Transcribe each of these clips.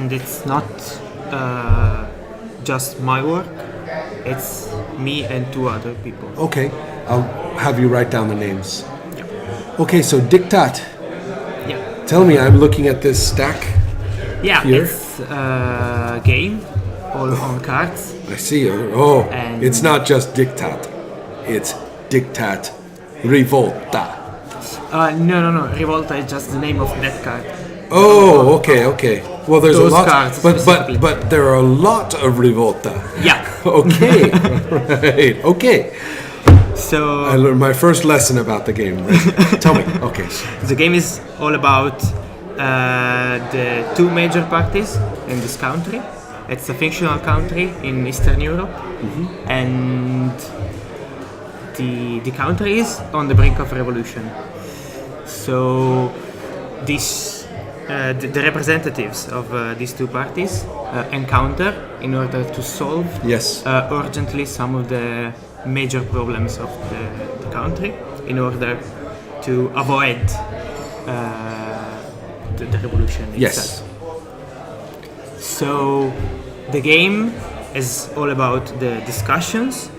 and it's not just my work. It's me and 2 other people. Okay, I'll have you write down the names. Yeah. Okay, so Dictat. Yeah. Tell me, I'm looking at this stack. Yeah, Here? it's a game all on cards. I see. Oh, And- it's not just Dictat. It's Dictat Rivolta. No. Revolta is just the name of that card. Oh, okay. Well, there's Those a lot, cards but specifically. there are a lot of Rivolta. Yeah. Okay, right. Okay. So I learned my first lesson about the game. Right? Tell me. Okay. the game is all about the 2 major parties in this country. It's a fictional country in Eastern Europe, and the country is on the brink of revolution. So the representatives of these 2 parties encounter in order to solve Yes. urgently some of the major problems of the country in order to avoid the revolution Yes. itself. So the game is all about the discussions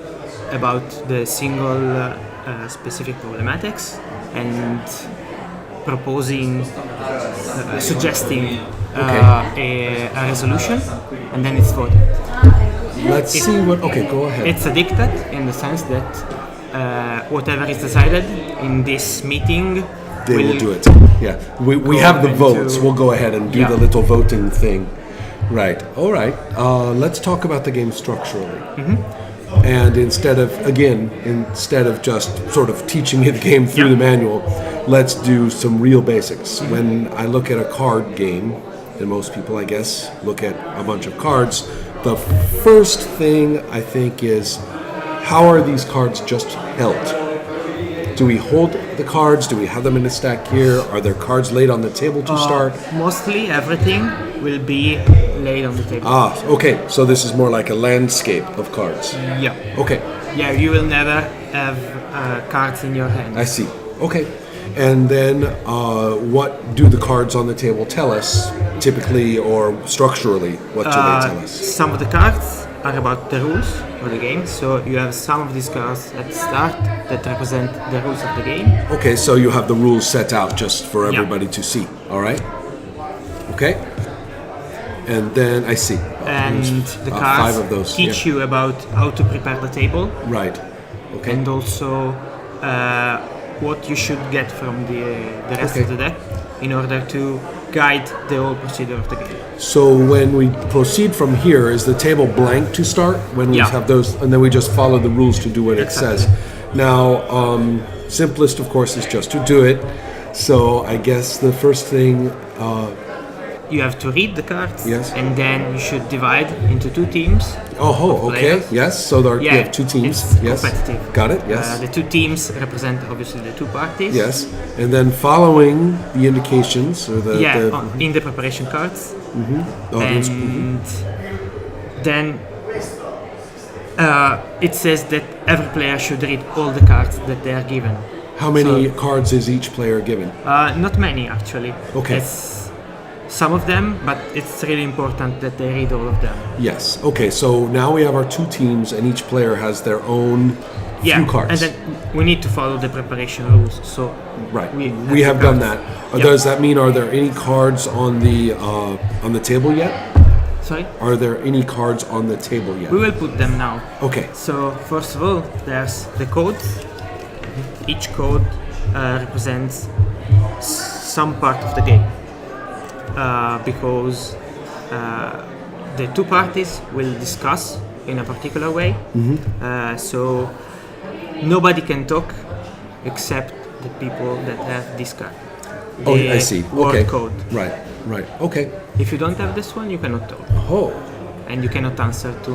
about the single specific problematics and proposing, suggesting a resolution, and then it's voted. Let's see what. Okay, go ahead. It's a dictat in the sense that whatever is decided in this meeting They will do it. Yeah, we go have the into- votes. We'll go ahead and do Yeah. the little voting thing. Right. All right. Let's talk about the game structurally. And instead of just sort of teaching me the game through Yeah. the manual, let's do some real basics. When I look at a card game, and most people, I guess, look at a bunch of cards, the first thing I think is, how are these cards just held? Do we hold the cards? Do we have them in a stack here? Are there cards laid on the table to start? Mostly everything will be laid on the table. Okay. So this is more like a landscape of cards. Yeah. Okay, Yeah, you will never have cards in your hand. I see. Okay. And then what do the cards on the table tell us, typically or structurally? What do they tell us? Some of the cards are about the rules of the game. So you have some of these cards at the start that represent the rules of the game. Okay, so you have the rules set out just for everybody to see. All right. Okay. And then I see. And There's, the 5 cards of those. teach yeah. you about how to prepare the table, Right. Okay. and also what you should get from the rest Okay. of the deck in order to guide the whole procedure of the game. So when we proceed from here, is the table blank to start? When we Yeah. have those, and then we just follow the rules to do what it Exactly. says. Now, simplest, of course, is just to do it. So I guess the first thing, You have to read the cards, Yes. and then you should divide into 2 teams. okay, players. yes. So there, we Yeah, have 2 teams. it's Yes, competitive. got it. Yes, The 2 teams represent obviously the 2 parties. yes. And then following the indications or the In the preparation cards, audience. and then it says that every player should read all the cards that they are given. How many cards is each player given? Not many actually. Okay. It's some of them, but it's really important that they read all of them. Yes. Okay. So now we have our 2 teams, and each player has their own few cards. and then we need to follow the preparation rules. So Right. we We have the done cards. that. Yeah. Does that mean, are there any cards on the table yet? Sorry, Are there any cards on the table yet? we will put them now. Okay. So first of all, there's the codes. Each code represents some part of the game, because the 2 parties will discuss in a particular way. So nobody can talk except the people that have this card. Oh, The I see. word Okay. code. Right. Right. Okay. If you don't have this one, you cannot talk, Oh. and you cannot answer to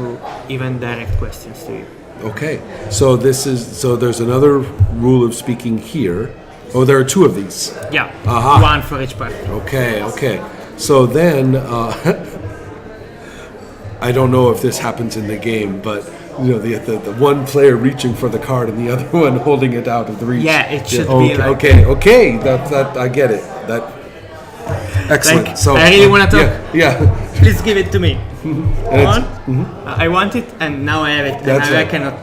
even direct questions to you. Okay. So there's another rule of speaking here. Oh, there are 2 of these. Yeah, Aha. one for each party. Okay. Okay. So then, I don't know if this happens in the game, but the one player reaching for the card and the other one holding it out of the reach. Yeah, it should okay, be like okay. That I get it. That Excellent. Like, So I really want to talk. Yeah. Please give it to me. it's- I want it, and now I have it. And That's now I right. cannot.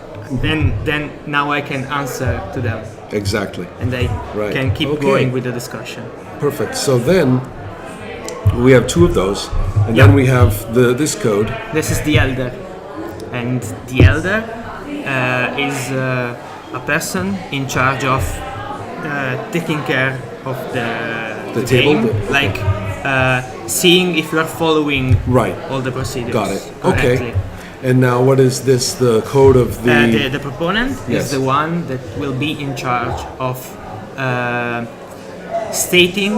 Then now I can answer to them, Exactly. and I Right. can keep Okay. going with the discussion. Perfect. So then we have two of those, and Yeah. then we have this code. This is the elder, and the elder is a person in charge of taking care of the table, game, like seeing if you are following Right. all the procedures. Got it. correctly. Okay. And now what is this? The code of The proponent Yes. is the one that will be in charge of stating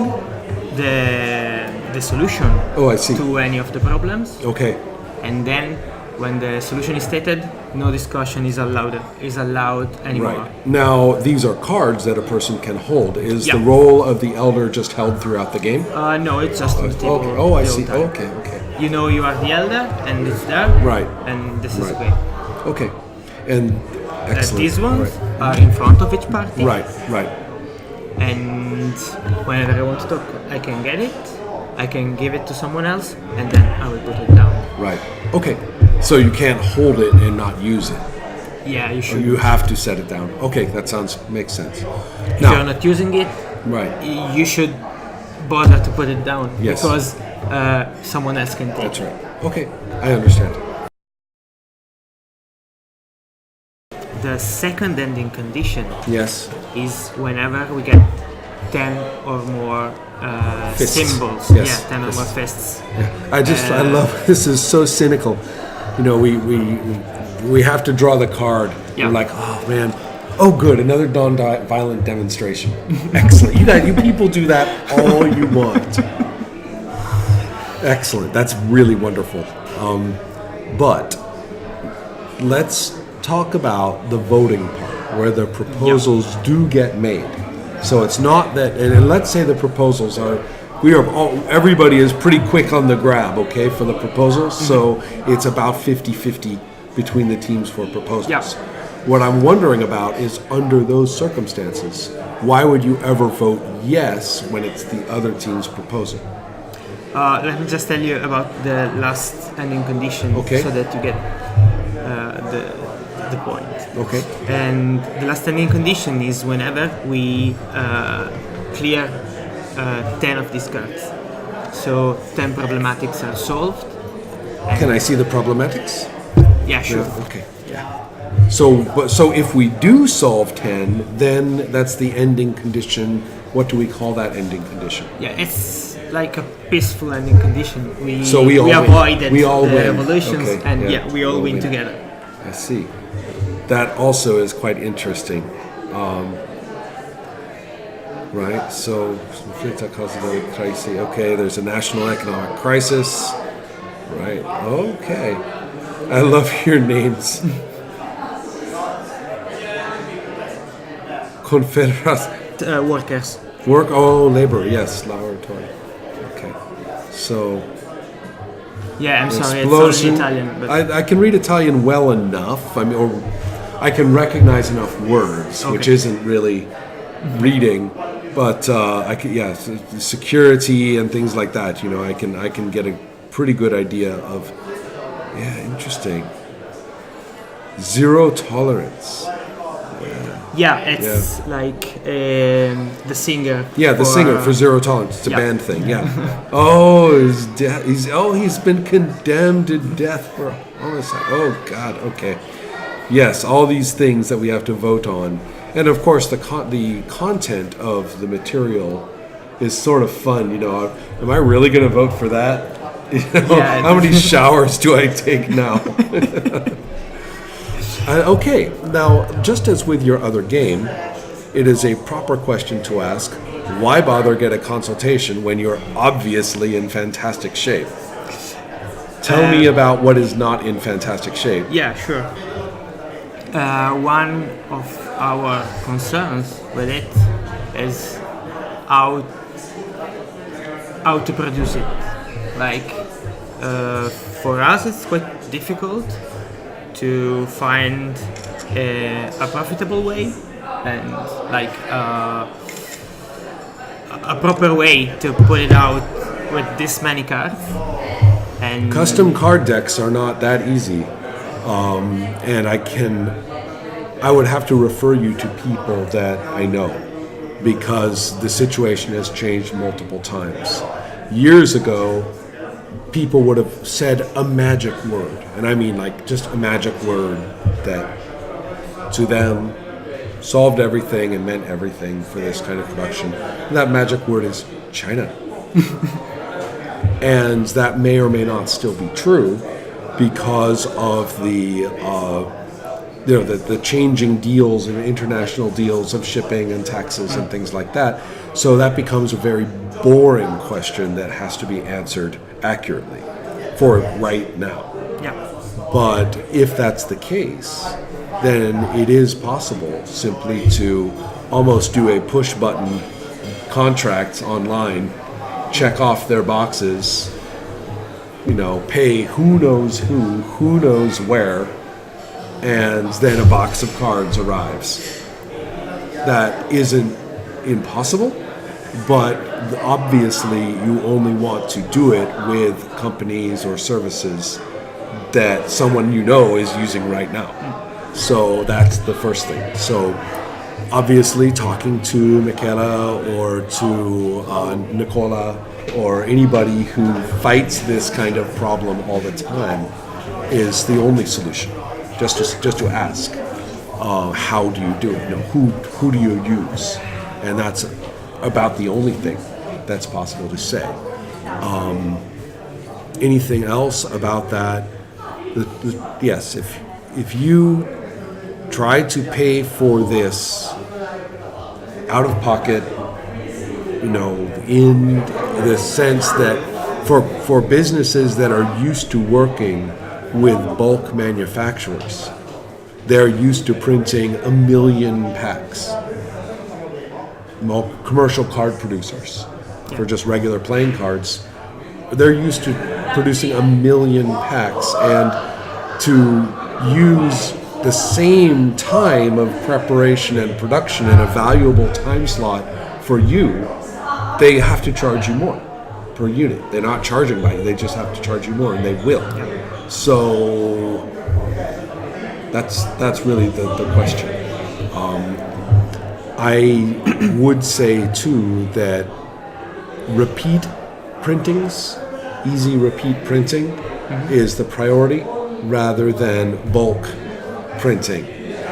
the solution Oh, I see. to any of the problems, Okay. and then when the solution is stated, no discussion is allowed anymore. Right. Now, these are cards that a person can hold. Is the Yeah. role of the elder just held throughout the game? No, it's just on the table. Okay. Oh, I the see. whole time. Okay, okay. You know you are the elder, and it's there. Right. And this is Right. okay. Okay. And excellent. These ones Right. are in front of each party. Right, right. And whenever I want to talk, I can get it. I can give it to someone else, and then I will put it down. Right. Okay. So you can't hold it and not use it. Yeah, you should. You have to set it down. Okay, that makes sense. If you're Now, not using it, right. you should bother to put it down, Yes. because someone else can take That's it. right. Okay, I understand. The second ending condition Yes. is whenever we get 10 or more Fists. symbols. Yes, Yeah, 10 or fists. more fists. I love this is so cynical. You know, we have to draw the card. Yeah. We're like, oh man, oh good, another non-violent demonstration. Excellent. You people do that all you want. Excellent. That's really wonderful. But let's talk about the voting part, where the proposals do get made. So it's not that, and let's say the proposals are, everybody is pretty quick on the grab, okay, for the proposals. So it's about 50-50 between the teams for proposals. Yeah. What I'm wondering about is, under those circumstances, why would you ever vote yes when it's the other team's proposal? Let me just tell you about the last ending condition, Okay. so that you get the point. Okay. And the last ending condition is whenever we clear 10 of these cards. So 10 problematics are solved. Can I see the problematics? Yeah, sure. Okay. So if we do solve 10, then that's the ending condition. What do we call that ending condition? Yeah, it's like a peaceful ending condition. So we all win. avoided We all the win. revolutions, Okay, and yeah, we all we'll win win. together. I see. That also is quite interesting. Right, so okay, there's a national economic crisis. Right, okay. I love your names. Confederas. Workers. Work, oh, labor, yes, laboratory. Okay, so Yeah, I'm sorry, explosion. it's only Italian, but I can read Italian well enough. I mean, or I can recognize enough words, which Okay. isn't really reading. But I can, yeah, security and things like that. You know, I can get a pretty good idea of. Yeah, interesting. Zero tolerance. yeah, it's like the singer. Yeah, the singer for zero tolerance. It's a yeah. band thing. Yeah. Oh, he's been condemned to death for homicide. Oh God. Okay. Yes, all these things that we have to vote on, and of course the content of the material is sort of fun. You know, am I really going to vote for that? You know, Yeah, how many showers do I take now? Okay, now, just as with your other game, it is a proper question to ask, why bother get a consultation when you're obviously in fantastic shape? Tell me about what is not in fantastic shape. Yeah, sure. One of our concerns with it is how to produce it. Like, for us it's quite difficult to find a profitable way and like a proper way to put it out with this many cards. And Custom card decks are not that easy, and I would have to refer you to people that I know, because the situation has changed multiple times. Years ago, people would have said a magic word, and I mean like just a magic word that to them solved everything and meant everything for this kind of production. And that magic word is China. And that may or may not still be true because of the changing deals and international deals of shipping and taxes and things like that. So that becomes a very boring question that has to be answered accurately for right now. Yeah. But if that's the case, then it is possible simply to almost do a push button contract online, check off their boxes, pay who knows who knows where, and then a box of cards arrives. That isn't impossible, but obviously you only want to do it with companies or services that someone is using right now. So that's the first thing. So obviously talking to Michela or to Nicola or anybody who fights this kind of problem all the time is the only solution. Just to ask, how do you do it? Who do you use? And that's about the only thing that's possible to say. Anything else about that? Yes, if you try to pay for this out of pocket, in the sense that for businesses that are used to working with bulk manufacturers, they're used to printing 1 million packs. Commercial card producers, for just regular playing cards, they're used to producing 1 million packs, and to use the same time of preparation and production and a valuable time slot for you, they have to charge you more per unit. They're not charging by you, they just have to charge you more, and they will. So that's really the question. I would say too that repeat printings, easy repeat printing, is the priority rather than bulk printing.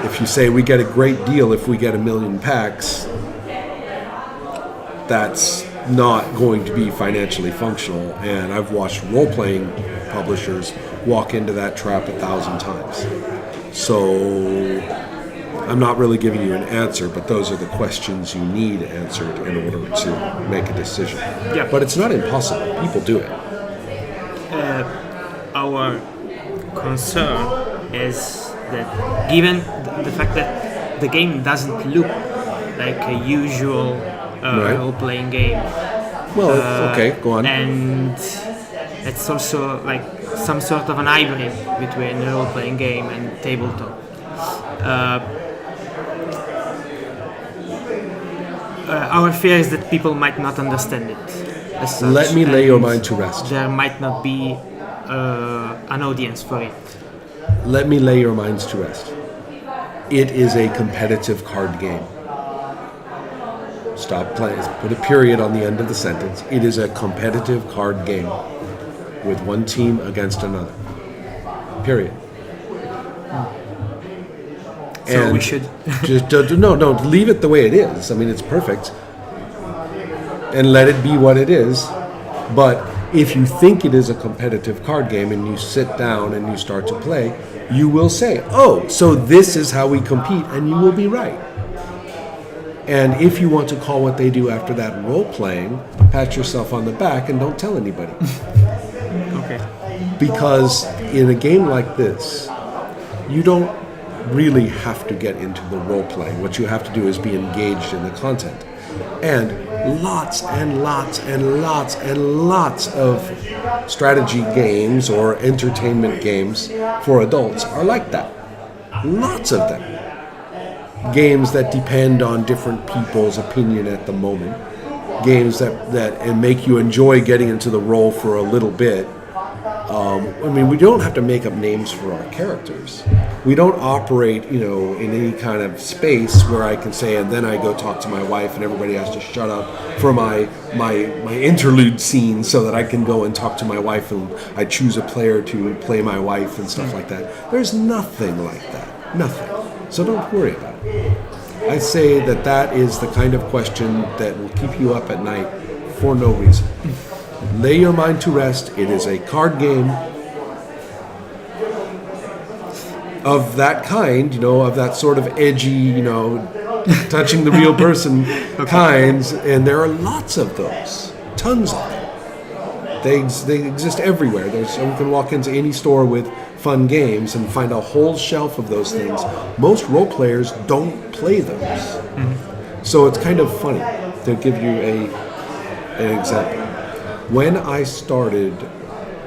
If you say we get a great deal if we get 1 million packs, that's not going to be financially functional, and I've watched role-playing publishers walk into that trap 1,000 times. So I'm not really giving you an answer, but those are the questions you need answered in order to make a decision. Yeah. But it's not impossible. People do it. Our concern is that given the fact that the game doesn't look like a usual role-playing game. Well, okay, go on. And it's also like some sort of an hybrid between a role-playing game and tabletop. Our fear is that people might not understand it as such. Let me lay your mind to rest. There might not be an audience for it. Let me lay your minds to rest. It is a competitive card game. Stop playing. Put a period on the end of the sentence. It is a competitive card game with one team against another. Period. So and we should just don't leave it the way it is. I mean, it's perfect, and let it be what it is. But if you think it is a competitive card game and you sit down and you start to play, you will say, "Oh, so this is how we compete," and you will be right. And if you want to call what they do after that role playing, pat yourself on the back and don't tell anybody. Okay. Because in a game like this, you don't really have to get into the role playing. What you have to do is be engaged in the content. And lots and lots and lots and lots of strategy games or entertainment games for adults are like that. Lots of them. Games that depend on different people's opinion at the moment. games that and make you enjoy getting into the role for a little bit. I mean, we don't have to make up names for our characters. We don't operate, in any kind of space where I can say, and then I go talk to my wife, and everybody has to shut up for my interlude scene, so that I can go and talk to my wife, and I choose a player to play my wife and stuff like that. There's nothing like that. Nothing. So don't worry about it. I say that is the kind of question that will keep you up at night for no reason. Lay your mind to rest. It is a card game of that kind, of that sort of edgy, touching the real person kinds, and there are lots of those, tons of them. They exist everywhere. You can walk into any store with fun games and find a whole shelf of those things. Most role players don't play those. Mm-hmm. So it's kind of funny to give you an example. When I started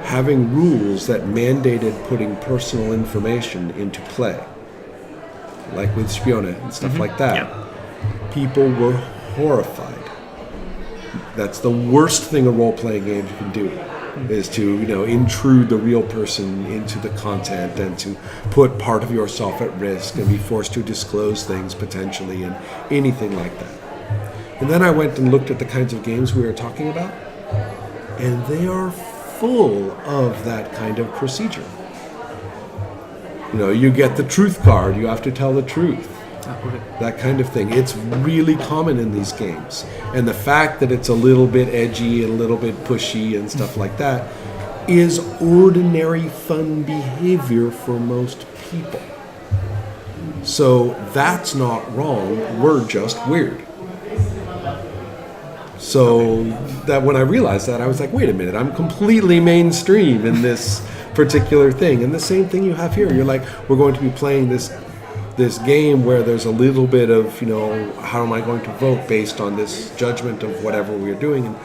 having rules that mandated putting personal information into play, like with Spione and stuff like that, people were horrified. That's the worst thing a role-playing game can do, is to intrude the real person into the content and to put part of yourself at risk and be forced to disclose things potentially and anything like that. And then I went and looked at the kinds of games we were talking about, and they are full of that kind of procedure. You get the truth card, you have to tell the truth. That kind of thing. It's really common in these games. And the fact that it's a little bit edgy and a little bit pushy and stuff like that is ordinary fun behavior for most people. So that's not wrong, we're just weird. So that when I realized that, I was like, wait a minute, I'm completely mainstream in this particular thing. And the same thing you have here. You're like, we're going to be playing this game where there's a little bit of, how am I going to vote based on this judgment of whatever we're doing? And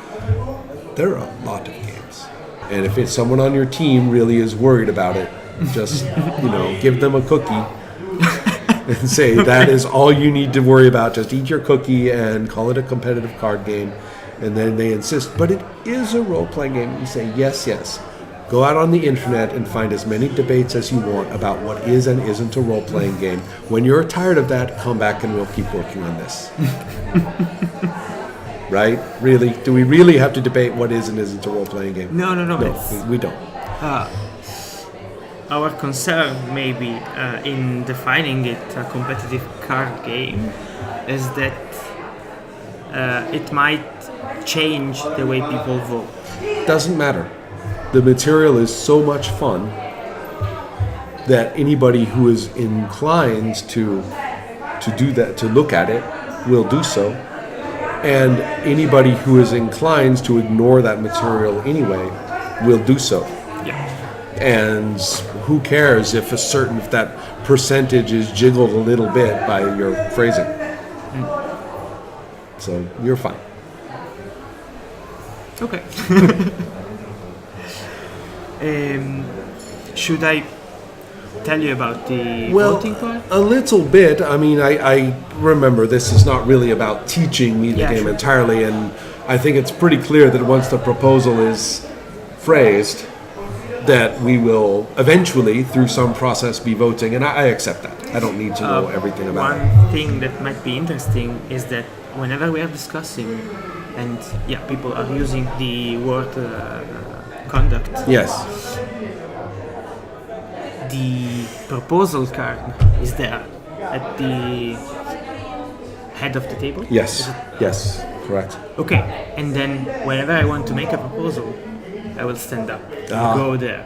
there are a lot of games. And if it's someone on your team really is worried about it, just, give them a cookie and say, that is all you need to worry about. Just eat your cookie and call it a competitive card game. And then they insist, but it is a role-playing game. You say, yes. Go out on the internet and find as many debates as you want about what is and isn't a role-playing game. When you're tired of that, come back and we'll keep working on this. Right? Really? Do we really have to debate what is and isn't a role-playing game? No. We don't. Our concern, maybe, in defining it a competitive card game, is that it might change the way people vote. Doesn't matter. The material is so much fun that anybody who is inclined to do that, to look at it, will do so. And anybody who is inclined to ignore that material anyway will do so. Yeah. And who cares if that percentage is jiggled a little bit by your phrasing. So you're fine. Okay. Should I tell you about the voting part? A little bit. I mean, I remember this is not really about teaching me the game entirely, and I think it's pretty clear that once the proposal is phrased, that we will eventually, through some process, be voting, and I accept that. I don't need to know everything about it. One thing that might be interesting is that whenever we are discussing, and people are using the word conduct. Yes. The proposal card is there at the head of the table? Yes. Yes. Correct. Okay. And then whenever I want to make a proposal, I will stand up and go there.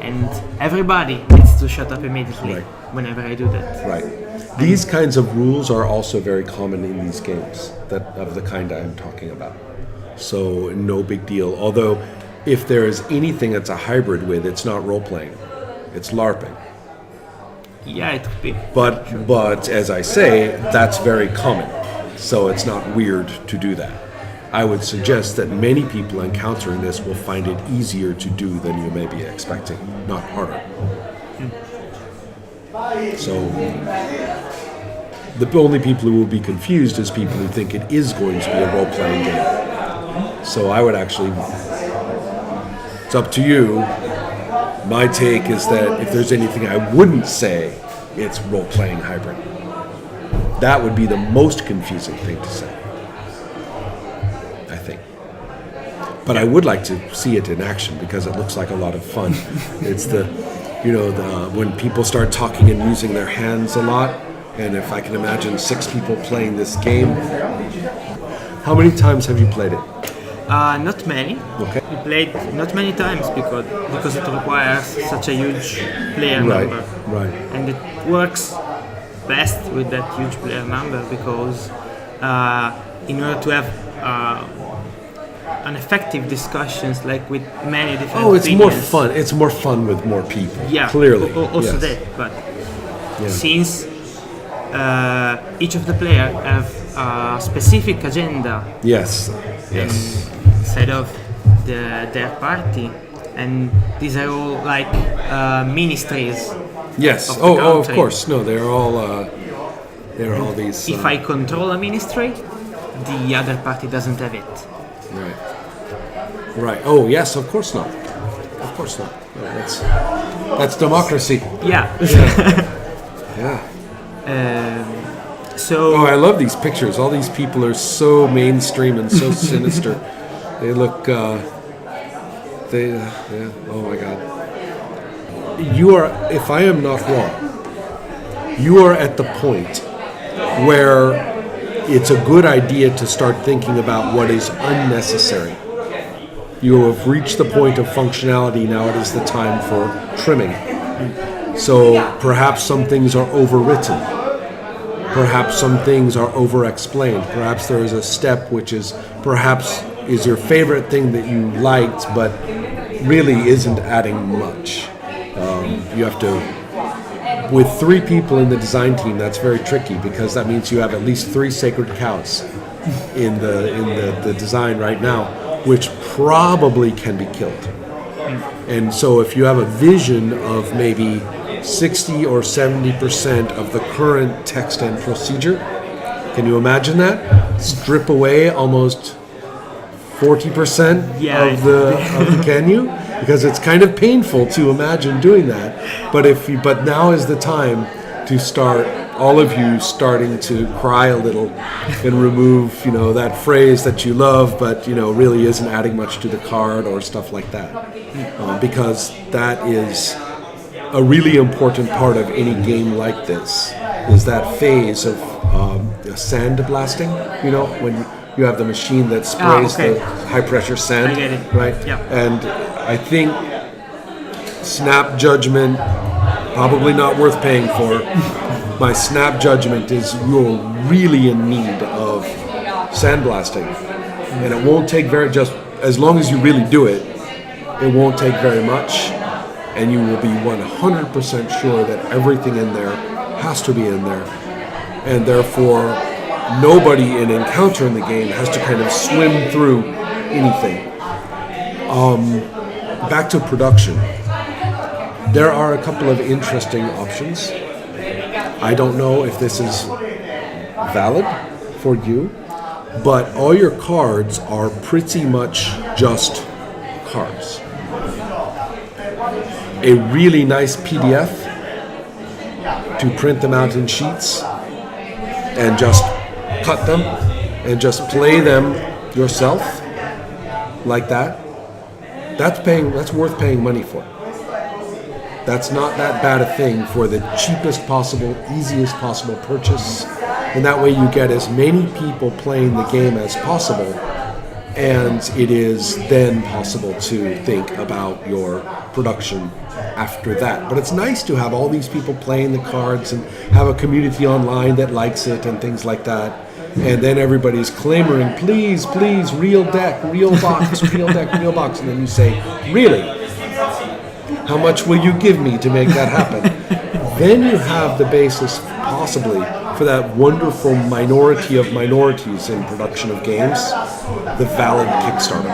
And everybody needs to shut up immediately whenever I do that. Right. These kinds of rules are also very common in these games, that of the kind I'm talking about. So no big deal. Although, if there is anything that's a hybrid with, it's not role-playing. It's LARPing. Yeah, it could be. But as I say, that's very common. So it's not weird to do that. I would suggest that many people encountering this will find it easier to do than you may be expecting, not harder. So The only people who will be confused is people who think it is going to be a role-playing game. So I would actually, it's up to you. My take is that if there's anything I wouldn't say, it's role-playing hybrid. That would be the most confusing thing to say, I think. But I would like to see it in action because it looks like a lot of fun. It's when people start talking and using their hands a lot, and if I can imagine 6 people playing this game. How many times have you played it? Not many. Okay. We played not many times because it requires such a huge player number. Right. And it works best with that huge player number because in order to have an effective discussions like with many different it's opinions. more fun. It's more fun with more people. Yeah, clearly. Also yes. that, but since each of the players have a specific agenda. Yes. Instead of their party, and these are all like ministries. Yes. Of the Of country. course. No, they're all these. If I control a ministry, the other party doesn't have it. Right. Oh yes. Of course not. Of course not. No, that's democracy. Yeah. Yeah. So. Oh, I love these pictures. All these people are so mainstream and so sinister. They look. Oh my God. You are, if I am not wrong, you are at the point where it's a good idea to start thinking about what is unnecessary. You have reached the point of functionality. Now it is the time for trimming. So perhaps some things are overwritten. Perhaps some things are over-explained. Perhaps there is a step which is your favorite thing that you liked, but really isn't adding much. You have to, with 3 people in the design team, that's very tricky because that means you have at least 3 sacred cows in the design right now, which probably can be killed. And so if you have a vision of maybe 60 or 70% of the current text and procedure, can you imagine that? Strip away almost 40% of the can you? Because it's kind of painful to imagine doing that. But now is the time to start, all of you starting to cry a little and remove, that phrase that you love, but really isn't adding much to the card or stuff like that. Because that is a really important part of any game like this, is that phase of sand blasting, when you have the machine that sprays the high pressure sand. I get it. Right? Yeah. And I think snap judgment, probably not worth paying for. My snap judgment is you're really in need of sandblasting. And it won't take just as long as you really do it, it won't take very much. And you will be 100% sure that everything in there has to be in there. And therefore, nobody in encountering the game has to kind of swim through anything. Back to production. There are a couple of interesting options. I don't know if this is valid for you, but all your cards are pretty much just cards. A really nice PDF to print them out in sheets and just cut them and just play them yourself like that. That's worth paying money for. That's not that bad a thing for the cheapest possible, easiest possible purchase. And that way you get as many people playing the game as possible. And it is then possible to think about your production after that. But it's nice to have all these people playing the cards and have a community online that likes it and things like that. And then everybody's clamoring, please, please, real deck, real box, real deck, real box. And then you say, really? How much will you give me to make that happen? Then you have the basis, possibly, for that wonderful minority of minorities in production of games, the valid Kickstarter.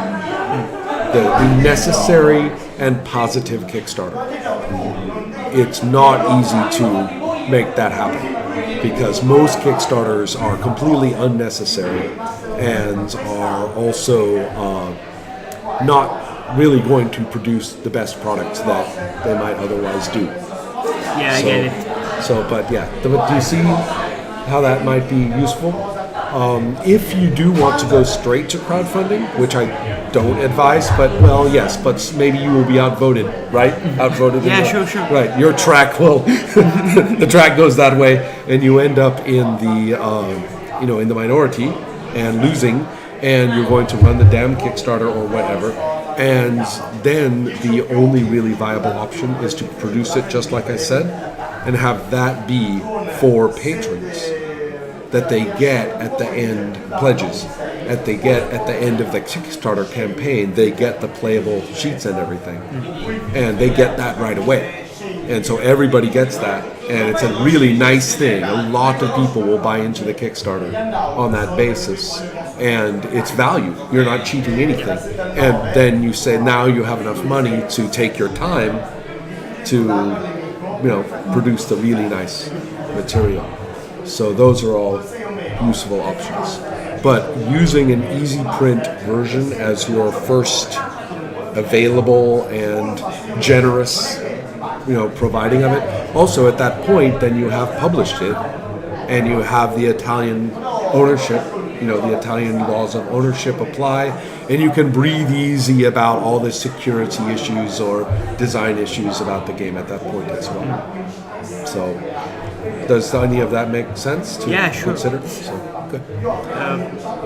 The necessary and positive Kickstarter. It's not easy to make that happen, because most Kickstarters are completely unnecessary and are also not really going to produce the best products that they might otherwise do. Yeah, I get it. Do you see how that might be useful? If you do want to go straight to crowdfunding, which I don't advise, but maybe you will be outvoted, right? Outvoted. Yeah, sure. Right, your track will, the track goes that way, and you end up in the, in the minority and losing, and you're going to run the damn Kickstarter or whatever. And then the only really viable option is to produce it just like I said, and have that be for patrons, that they get at the end pledges, that they get at the end of the Kickstarter campaign. They get the playable sheets and everything, and they get that right away. And so everybody gets that, and it's a really nice thing. A lot of people will buy into the Kickstarter on that basis, and it's value. You're not cheating anything. And then you say now you have enough money to take your time to, produce the really nice material. So those are all useful options. But using an easy print version as your first available and generous, providing of it. Also at that point, then you have published it and you have the Italian ownership, the Italian laws of ownership apply, and you can breathe easy about all the security issues or design issues about the game at that point as well. So does any of that make sense to consider? So, good.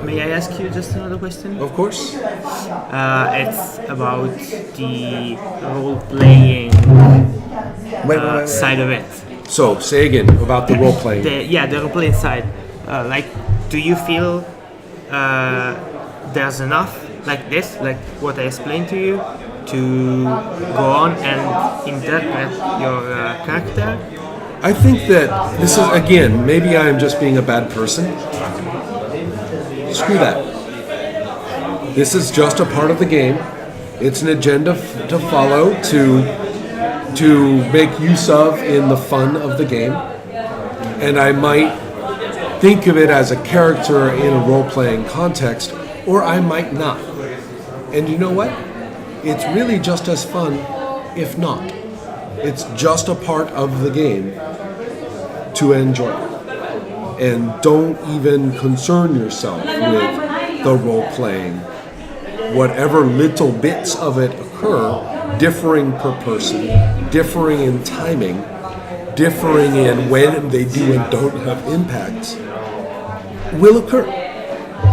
May I ask you just another question? Of course. It's about the role-playing side of it. So, say again about the role-playing. The role-playing side. Do you feel there's enough like this, like what I explained to you, to go on and interpret your character? I think that this is, again, maybe I am just being a bad person. Screw that. This is just a part of the game. It's an agenda to follow, to make use of in the fun of the game. And I might think of it as a character in a role-playing context, or I might not. And you know what? It's really just as fun, if not. It's just a part of the game to enjoy. And don't even concern yourself with the role-playing. Whatever little bits of it occur, differing per person, differing in timing, differing in when they do and don't have impact, will occur.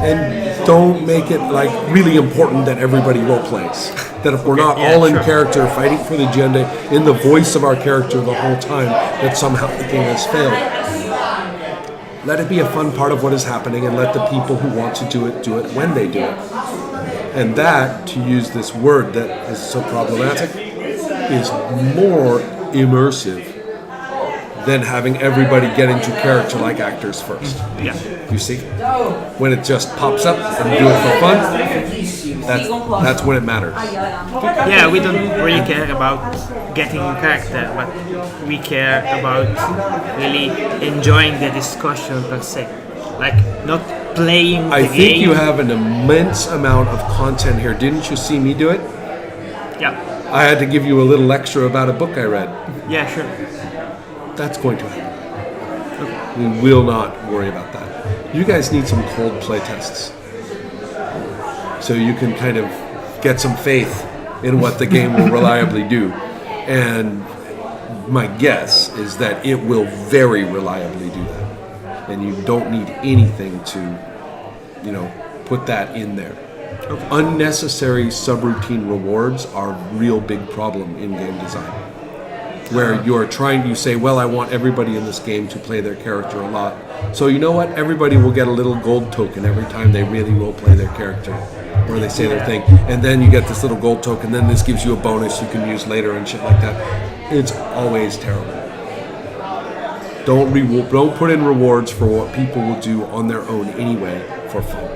And don't make it like really important that everybody role plays. That if we're not all in character fighting for the agenda in the voice of our character the whole time, that somehow the game has failed. Let it be a fun part of what is happening, and let the people who want to do it when they do it. And that, to use this word that is so problematic, is more immersive than having everybody get into character like actors first. Yeah. You see? When it just pops up and do it for fun, that's when it matters. Yeah, we don't really care about getting in character, but we care about really enjoying the discussion per se. Like, not playing the I game. think you have an immense amount of content here. Didn't you see me do it? Yeah. I had to give you a little lecture about a book I read. Yeah, sure. That's going to happen. We will not worry about that. You guys need some cold play tests, so you can kind of get some faith in what the game will reliably do. And my guess is that it will very reliably do that. And you don't need anything to, put that in there. Okay. Unnecessary subroutine rewards are a real big problem in game design. Where you say, well, I want everybody in this game to play their character a lot. So you know what? Everybody will get a little gold token every time they really role play their character, or they say their thing. And then you get this little gold token, then this gives you a bonus you can use later and shit like that. It's always terrible. Don't put in rewards for what people will do on their own anyway for fun.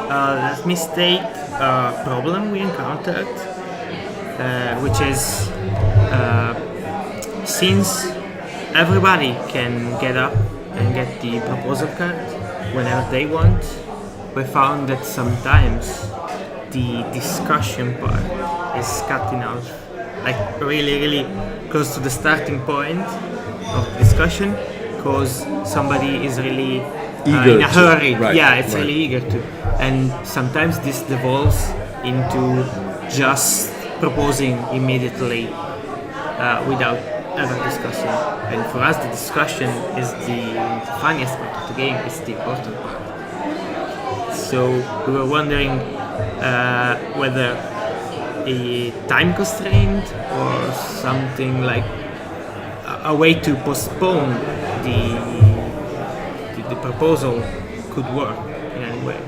Let me state a problem we encountered, which is since everybody can get up and get the proposal card whenever they want, we found that sometimes the discussion part is cut in half, like really close to the starting point of the discussion, because somebody is really in a hurry. Right, yeah, it's right. really eager to. And sometimes this devolves into just proposing immediately without ever discussing. And for us, the discussion is the funniest part of the game, it's the important part. So we were wondering whether a time constraint or something like a way to postpone the proposal could work in any way.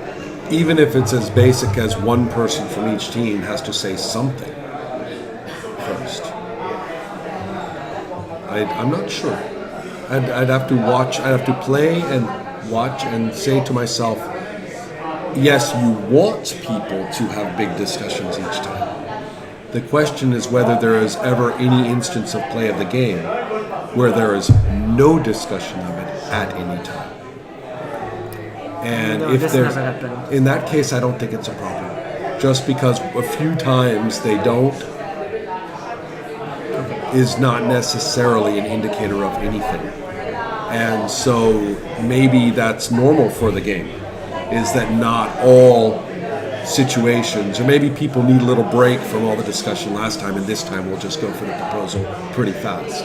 Even if it's as basic as one person from each team has to say something first. I'm not sure. I'd have to watch, I'd have to play and watch and say to myself, yes, you want people to have big discussions each time. The question is whether there is ever any instance of play of the game where there is no discussion of it at any time. And No, if this there's, never happened. in that case, I don't think it's a problem. Just because a few times they don't is not necessarily an indicator of anything. And so maybe that's normal for the game, is that not all situations, or maybe people need a little break from all the discussion last time, and this time we'll just go for the proposal pretty fast.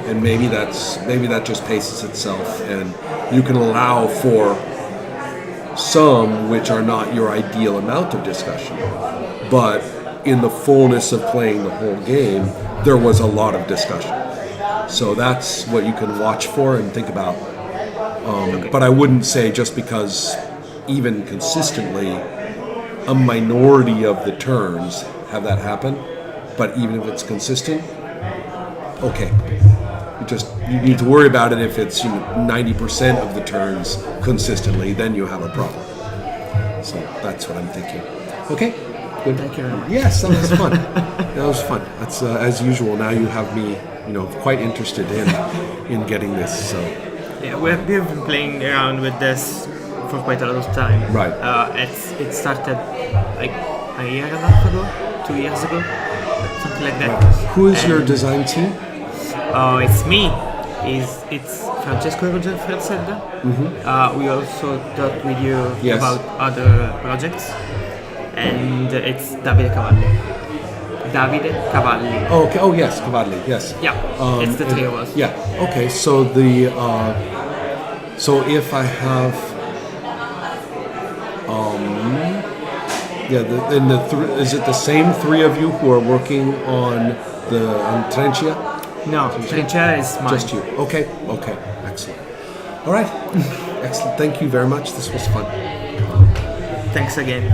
And maybe that just paces itself, and you can allow for some which are not your ideal amount of discussion, but in the fullness of playing the whole game, there was a lot of discussion. So that's what you can watch for and think about. But I wouldn't say just because even consistently a minority of the turns have that happen, but even if it's consistent, okay. You need to worry about it if it's 90% of the turns consistently, then you have a problem. So that's what I'm thinking. Okay, good. Thank you very much. Yes, that was fun. That was fun. That's as usual. Now you have me, quite interested in getting this. So Yeah, we've been playing around with this for quite a lot of time. Right. It started like a year and a half ago, 2 years ago, something like that. who is your And- design team? Oh, it's me. It's Francesco Fredselda. We also talked with you Yes. about other projects, and it's Davide Cavalli. Davide Cavalli. Oh, okay. Oh, yes, Cavalli. Yes. Yeah, it's the three of us. Yeah. Okay. So so if I have, is it the same three of you who are working on Trencia? No, Trincea is mine. Just you. Okay. Okay. Excellent. All right. Excellent. Thank you very much. This was fun. Thanks again.